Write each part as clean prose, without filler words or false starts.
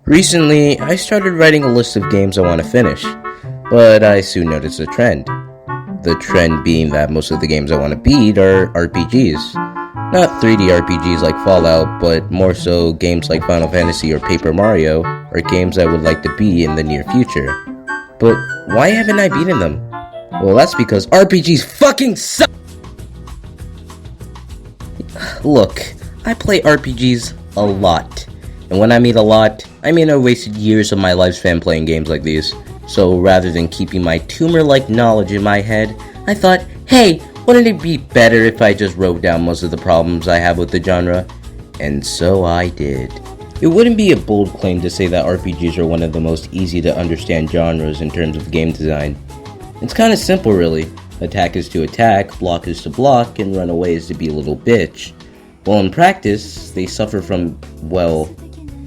Recently, I started writing a list of games I want to finish, but I soon noticed a trend. The trend being that most of the games I want to beat are RPGs. Not 3D RPGs like Fallout, but more so games like Final Fantasy or Paper Mario are games I would like to beat in the near future. But why haven't I beaten them? Well, that's because RPGs fucking suck! Look, I play RPGs a lot. And when I mean a lot, I mean I wasted years of my lifespan playing games like these. So rather than keeping my tumor-like knowledge in my head, I thought, hey, wouldn't it be better if I just wrote down most of the problems I have with the genre? And so I did. It wouldn't be a bold claim to say that RPGs are one of the most easy to understand genres in terms of game design. It's kinda simple really. Attack is to attack, block is to block, and run away is to be a little bitch. Well, in practice, they suffer from, well,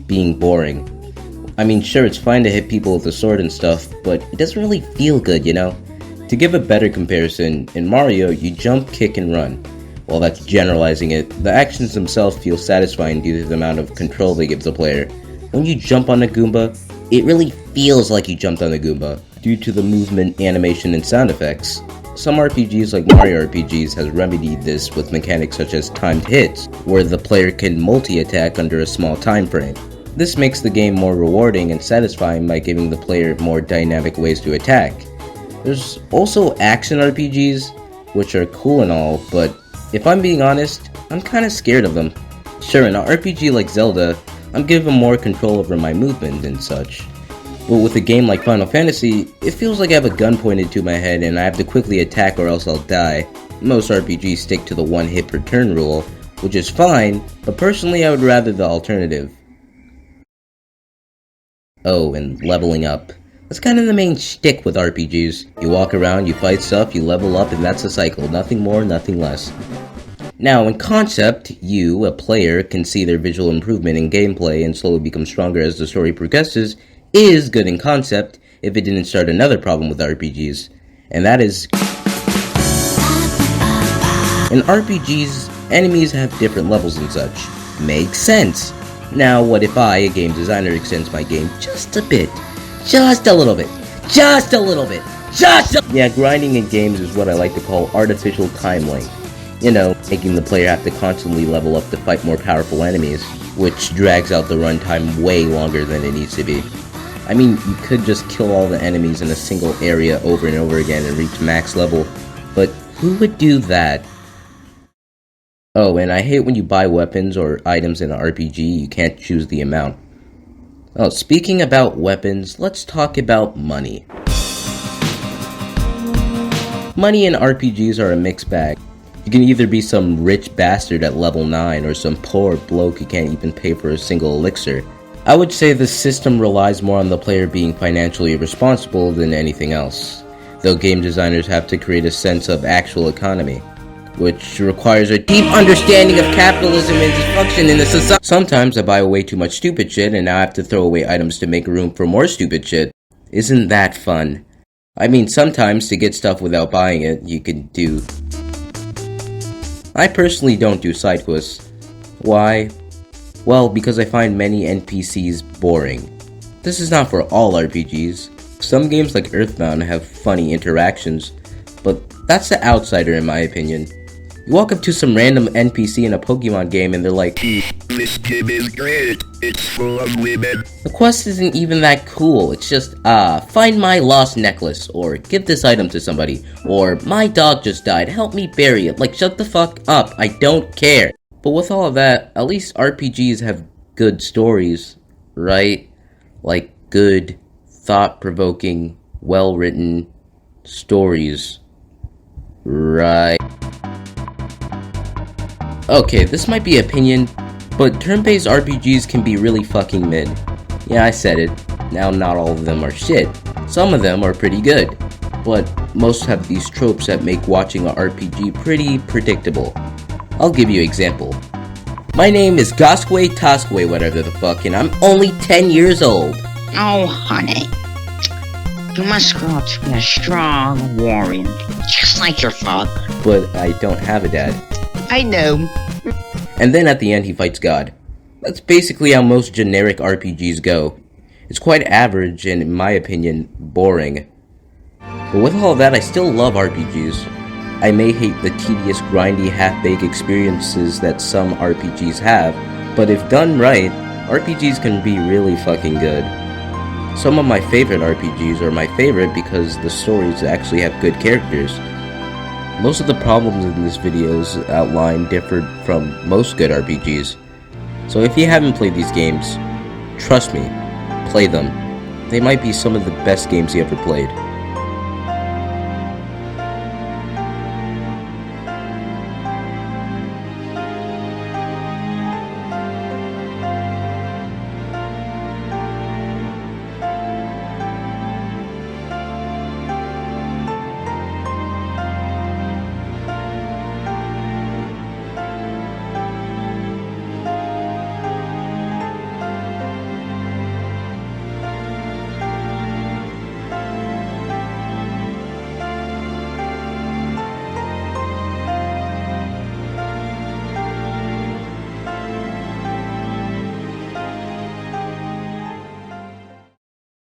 being boring. I mean, sure, it's fine to hit people with a sword and stuff, but it doesn't really feel good, you know? To give a better comparison, in Mario, you jump, kick, and run. While that's generalizing it, the actions themselves feel satisfying due to the amount of control they give the player. When you jump on a Goomba, it really feels like you jumped on a Goomba, due to the movement, animation, and sound effects. Some RPGs like Mario RPGs has remedied this with mechanics such as timed hits, where the player can multi-attack under a small time frame. This makes the game more rewarding and satisfying by giving the player more dynamic ways to attack. There's also action RPGs, which are cool and all, but if I'm being honest, I'm kinda scared of them. Sure, in an RPG like Zelda, I'm given more control over my movement and such. But with a game like Final Fantasy, it feels like I have a gun pointed to my head and I have to quickly attack or else I'll die. Most RPGs stick to the one hit per turn rule, which is fine, but personally I would rather the alternative. Oh, and leveling up. That's kind of the main shtick with RPGs. You walk around, you fight stuff, you level up, and that's a cycle. Nothing more, nothing less. Now, in concept, you, a player, can see their visual improvement in gameplay and slowly become stronger as the story progresses, is good in concept if it didn't start another problem with RPGs. And that is, in RPGs, enemies have different levels and such. Makes sense. Now, what if I, a game designer, extends my game just a bit? Just a little bit. Just a little bit. Yeah, grinding in games is what I like to call artificial time length. You know, making the player have to constantly level up to fight more powerful enemies, which drags out the runtime way longer than it needs to be. I mean, you could just kill all the enemies in a single area over and over again and reach max level, but who would do that? Oh, and I hate when you buy weapons or items in an RPG, you can't choose the amount. Oh, speaking about weapons, let's talk about money. Money in RPGs are a mixed bag. You can either be some rich bastard at level 9 or some poor bloke who can't even pay for a single elixir. I would say the system relies more on the player being financially responsible than anything else, though game designers have to create a sense of actual economy, which requires a deep understanding of capitalism and dysfunction in the society. Sometimes I buy way too much stupid shit and now I have to throw away items to make room for more stupid shit. Isn't that fun? I mean, sometimes to get stuff without buying it, you can do... I personally don't do side quests. Why? Well, because I find many NPCs boring. This is not for all RPGs. Some games like Earthbound have funny interactions, but that's the outsider in my opinion. You walk up to some random NPC in a Pokemon game and they're like, "This game is great, it's full of women." The quest isn't even that cool, it's just, find my lost necklace, or give this item to somebody, or my dog just died, help me bury it. Like, shut the fuck up, I don't care. But with all of that, at least RPGs have good stories, right? Like good, thought-provoking, well-written stories. Right. Okay, this might be opinion, but turn-based RPGs can be really fucking mid. Yeah, I said it. Now, not all of them are shit. Some of them are pretty good. But most have these tropes that make watching an RPG pretty predictable. I'll give you an example. My name is Goskwe Toskwe, whatever the fuck, and I'm only 10 years old. Oh, honey. You must grow up to be a strong warrior, just like your father. But I don't have a dad. I know. And then at the end he fights God. That's basically how most generic RPGs go. It's quite average and, in my opinion, boring. But with all that, I still love RPGs. I may hate the tedious, grindy, half-baked experiences that some RPGs have, but if done right, RPGs can be really fucking good. Some of my favorite RPGs are my favorite because the stories actually have good characters. Most of the problems in this video's outline differed from most good RPGs. So if you haven't played these games, trust me, play them. They might be some of the best games you ever played.